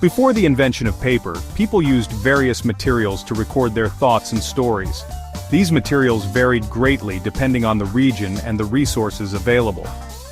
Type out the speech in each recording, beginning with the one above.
Before the invention of paper, people used various materials to record their thoughts and stories. These materials varied greatly depending on the region and the resources available.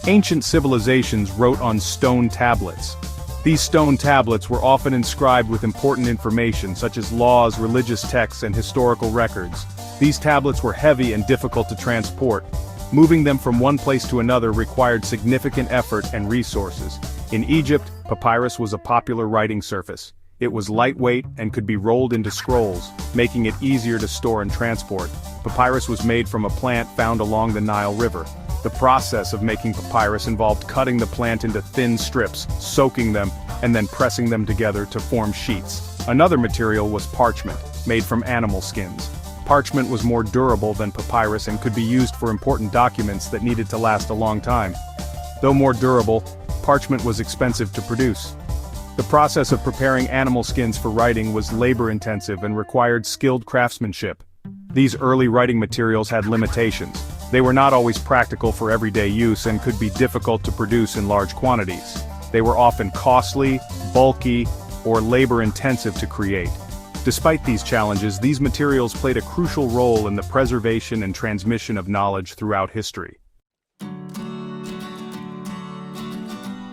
Ancient civilizations wrote on stone tablets. These stone tablets were often inscribed with important information such as laws, religious texts, and historical records. These tablets were heavy and difficult to transport. Moving them from one place to another required significant effort and resources. In Egypt, papyrus was a popular writing surface. It was lightweight and could be rolled into scrolls, making it easier to store and transport. Papyrus was made from a plant found along the Nile River. The process of making papyrus involved cutting the plant into thin strips, soaking them, and then pressing them together to form sheets. Another material was parchment, made from animal skins. Parchment was more durable than papyrus and could be used for important documents that needed to last a long time. Though more durable, parchment was expensive to produce. The process of preparing animal skins for writing was labor-intensive and required skilled craftsmanship. These early writing materials had limitations. They were not always practical for everyday use and could be difficult to produce in large quantities. They were often costly, bulky, or labor-intensive to create. Despite these challenges, these materials played a crucial role in the preservation and transmission of knowledge throughout history.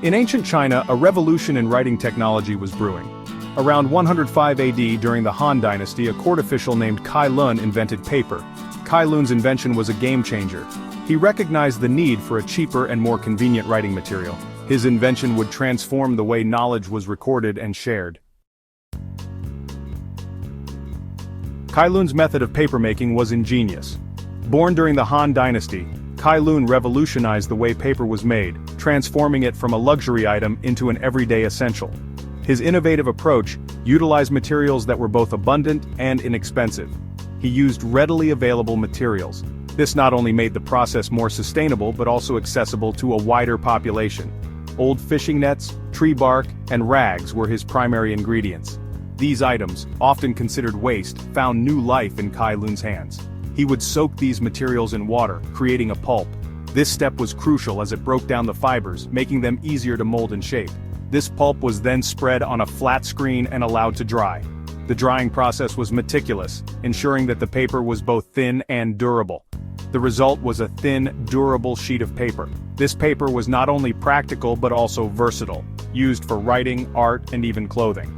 In ancient China, a revolution in writing technology was brewing. Around 105 AD, during the Han Dynasty, a court official named Cai Lun invented paper. Cai Lun's invention was a game-changer. He recognized the need for a cheaper and more convenient writing material. His invention would transform the way knowledge was recorded and shared. Cai Lun's method of papermaking was ingenious. Born during the Han Dynasty, Cai Lun revolutionized the way paper was made, transforming it from a luxury item into an everyday essential. His innovative approach utilized materials that were both abundant and inexpensive. He used readily available materials. This not only made the process more sustainable but also accessible to a wider population. Old fishing nets, tree bark, and rags were his primary ingredients. These items, often considered waste, found new life in Cai Lun's hands. He would soak these materials in water, creating a pulp. This step was crucial as it broke down the fibers, making them easier to mold and shape. This pulp was then spread on a flat screen and allowed to dry. The drying process was meticulous, ensuring that the paper was both thin and durable. The result was a thin, durable sheet of paper. This paper was not only practical but also versatile, used for writing, art, and even clothing.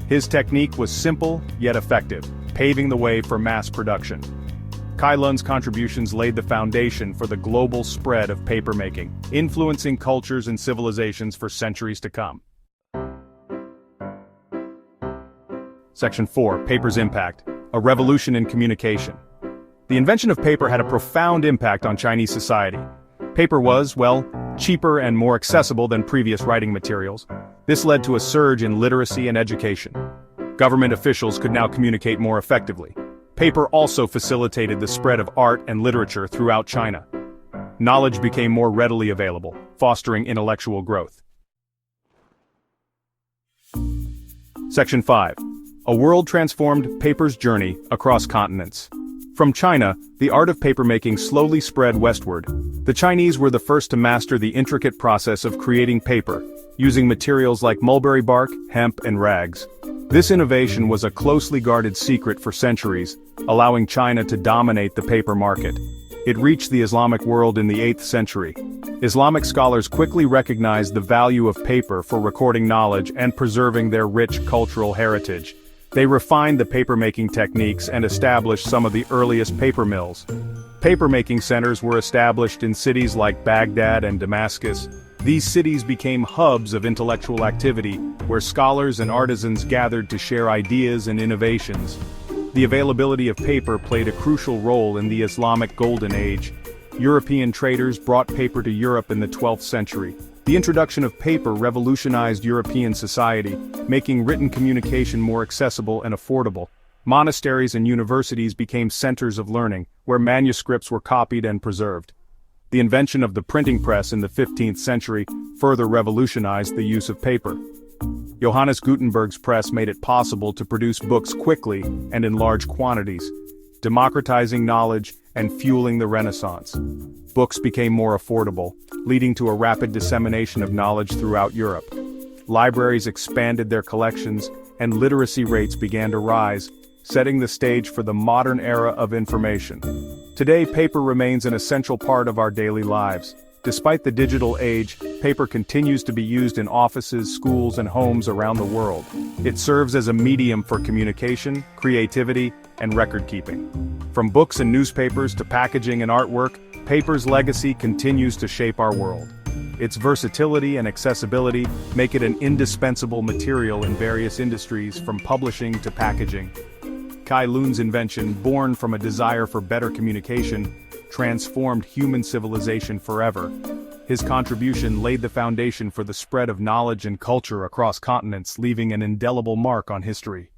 His technique was simple yet effective, paving the way for mass production. Cai Lun's contributions laid the foundation for the global spread of papermaking, influencing cultures and civilizations for centuries to come. Section 4. Paper's Impact. A Revolution in Communication. The invention of paper had a profound impact on Chinese society. Paper was, well, cheaper and more accessible than previous writing materials. This led to a surge in literacy and education. Government officials could now communicate more effectively. Paper also facilitated the spread of art and literature throughout China. Knowledge became more readily available, fostering intellectual growth. Section 5. A world-transformed paper's journey across continents. From China, the art of papermaking slowly spread westward. The Chinese were the first to master the intricate process of creating paper, using materials like mulberry bark, hemp, and rags. This innovation was a closely guarded secret for centuries, allowing China to dominate the paper market. It reached the Islamic world in the 8th century. Islamic scholars quickly recognized the value of paper for recording knowledge and preserving their rich cultural heritage. They refined the papermaking techniques and established some of the earliest paper mills. Papermaking centers were established in cities like Baghdad and Damascus. These cities became hubs of intellectual activity, where scholars and artisans gathered to share ideas and innovations. The availability of paper played a crucial role in the Islamic Golden Age. European traders brought paper to Europe in the 12th century. The introduction of paper revolutionized European society, making written communication more accessible and affordable. Monasteries and universities became centers of learning, where manuscripts were copied and preserved. The invention of the printing press in the 15th century further revolutionized the use of paper. Johannes Gutenberg's press made it possible to produce books quickly and in large quantities, democratizing knowledge and fueling the Renaissance. Books became more affordable, leading to a rapid dissemination of knowledge throughout Europe. Libraries expanded their collections, and literacy rates began to rise, setting the stage for the modern era of information. Today, paper remains an essential part of our daily lives. Despite the digital age, paper continues to be used in offices, schools, and homes around the world. It serves as a medium for communication, creativity, and record-keeping. From books and newspapers to packaging and artwork, paper's legacy continues to shape our world. Its versatility and accessibility make it an indispensable material in various industries, from publishing to packaging. Kai Lun's invention, born from a desire for better communication, transformed human civilization forever. His contribution laid the foundation for the spread of knowledge and culture across continents, leaving an indelible mark on history.